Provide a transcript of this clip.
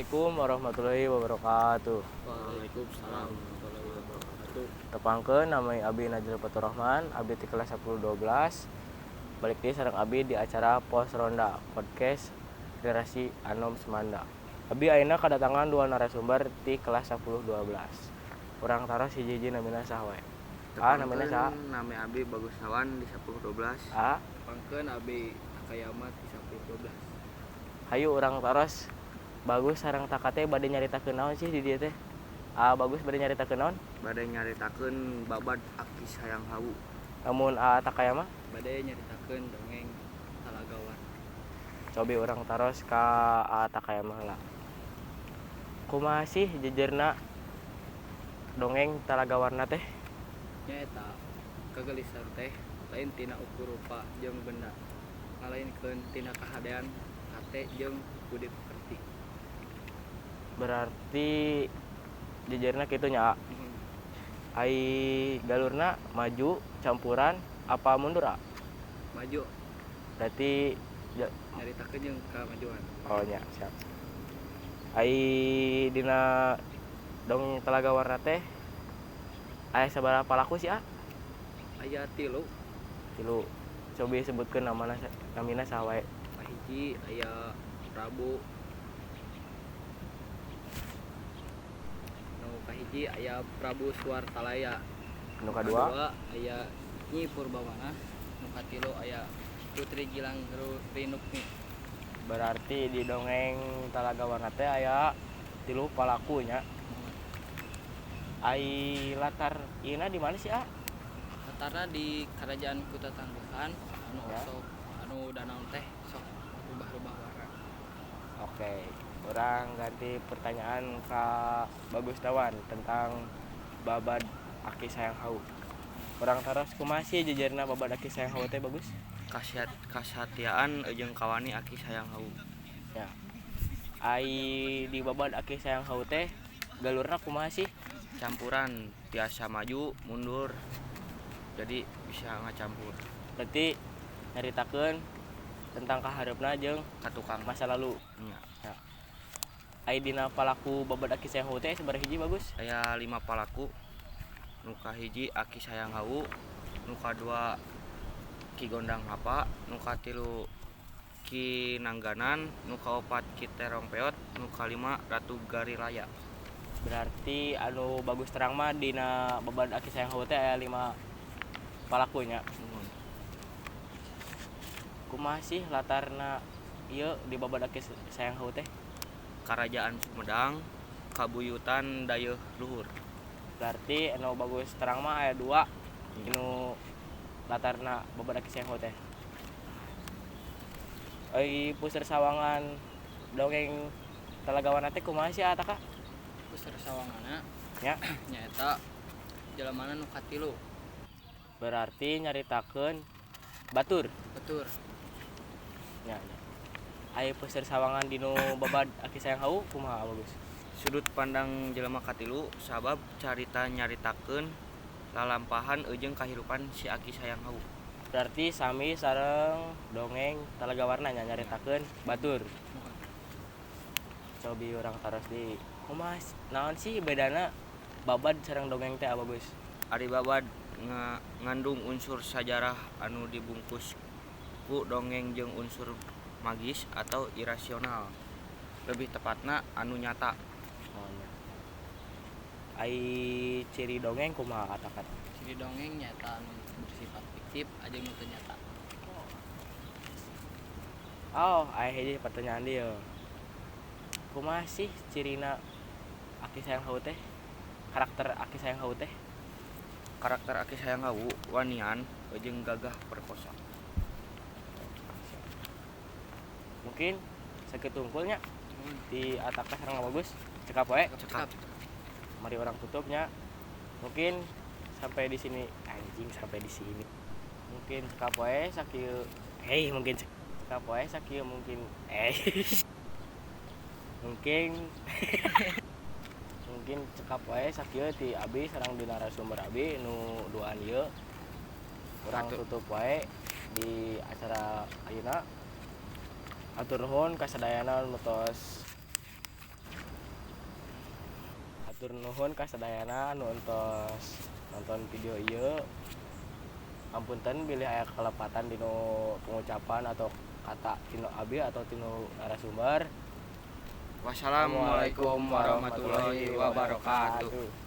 Assalamualaikum warahmatullahi wabarakatuh. Waalaikumsalam warahmatullahi wabarakatuh. Tepangkeun nami Abi Najil Faturrahman, Abi ti kelas 10-12. Balik deui sareng Abi di acara Pos Ronda Podcast Generasi Anom Semanda. Abi ayeuna kadatangan dua narasumber ti kelas 10-12. Urang taros hiji-hiji namina saha we? Namina saha? Nami Abi Bagusnawan di 1012. Pangkeun Abi Takayama di 1012. Hayu urang taros Bagus sareng Takate bade nyaritakeun naon sih di dieu teh? Bagus bade nyaritakeun naon? Bade nyaritakeun babad Aki Sayang Hawu. Lamun Takayama Bade nyaritakeun dongeng Talagawan. cobi urang taros ka Takayama heula. Kumaha sih jejerna dongeng Talagawarna teh? Nyaeta kagelisan teh lain tina ukur rupa jeung benda, ngalainkeun tina kahadean hate jeung budi pekerti. Berarti jejerna kitu nya. Ai galurna maju campuran apa mundur? Maju Berarti nyaritakeun jeung kamajuan. oh nya siap. Ai dina dongeng Talagawarna teh aya sabaraha laku sih? Aya 3. Tilu. Cobi sebutkeun namina saha wae. Kahiji aya Prabu. Nu kahiji aya Prabu Suartalaya. Nu kadua aya Nyi Purbamana. Nu katilu aya Putri Gilang Rinukmi. berarti di dongeng Talagawarna teh aya 3 palaku nya. Ai latar ieu di mana sih? Latarna di Kerajaan Kutatangguhan anu Ya. sok anu danau teh sok rubah-rubah warna. Oke, orang ganti pertanyaan ke Bagus Tawan tentang babad Aki Sayang Hawu. Orang taros kumaha sih jejerna babad Aki Sayang Hawu teh Bagus? Kasatiaan jeung kawani Aki Sayang Hawu. Ya. Ai di babad Aki Sayang Hawu teh galurna kumaha sih? Campuran tiasa maju mundur. Jadi bisa ngacampur. Berarti nyaritakeun tentang kahareupna jeung Katukang masa lalu. nya. Ya. Ai dina palaku babad Aki Sayang Hawu teh sabaraha hiji Bagus? Aya 5 palaku. Nu kahiji Aki Sayang Hawu, nu kadua Ki Gondang Hapa, nu katilu Ki Nangganan, nu kaopat Ki Terong Peot, nu kalima Ratu Garilaya. Berarti anu Bagus terang mah dina babad Aki Sayang Hawu teh aya 5 palakunya. Kumaha sih latarna ieu di babad Aki Sayang Hawu teh? Kerajaan Sumedang, Kabuyutan Dayeuh Luhur. Berarti anu Bagus terang mah aya 2 anu latarna babad Aki Sayang Hawu teh. Ai puseur sawangan dongeng Talagawarna teh kumaha sih Taka? Puseur sawangana Ya. nyaeta jelemana nu katilu. Berarti nyaritakeun batur. Betul. Nya. Ai puseur sawangan dinu babad Aki Sayang Hawu kumaha Bagus? Sudut pandang jelema katilu sabab carita nyaritakeun lalampahan jeung kahirupan si Aki Sayang Hawu. Berarti sami sareng dongeng Talagawarna nya nyaritakeun batur. Cobi urang taros di kumaha naon sih bedana babad sareng dongeng teh Bagus? Ari babad ngandung unsur sajarah anu dibungkus ku dongeng jeung unsur magis atau irasional. Lebih tepatna anu nyata. Oh, nya. Ai ciri dongeng kumaha kata-kata? Ciri dongeng nyata anu bersifat fiktif aja nu teu nyata. Oh, aya hiji pertanyaan dieu. Kumaha sih cirina Aki Sayang Hawu teh? Karakter Aki Sayang Hawu teh? Karakter Aki Sayang Hawu wanian jeung gagah perkosa. Mungkin sakitu unggulnya di Ataka sareng Bagus. Cekap wae. Cekap. Mari orang tutupnya. Mungkin sampai di sini anjing sampai di sini. Mungkin cekap wae sakieu. Mungkin cekap wae sakieu mungkin mungkin cekap wae sakieu ti Abi sareng di narasumber Abi nu duaan ieu. Urang tutup wae di acara ayeuna. Atur nuhun kasadayana nu tos Tur nuhun ka sadayana nu entos nonton video ieu. Ampunten bilih aya kalepatan dinu pengucapan atau kata tinu abi atau tinu narasumber. Wassalamualaikum warahmatullahi wabarakatuh.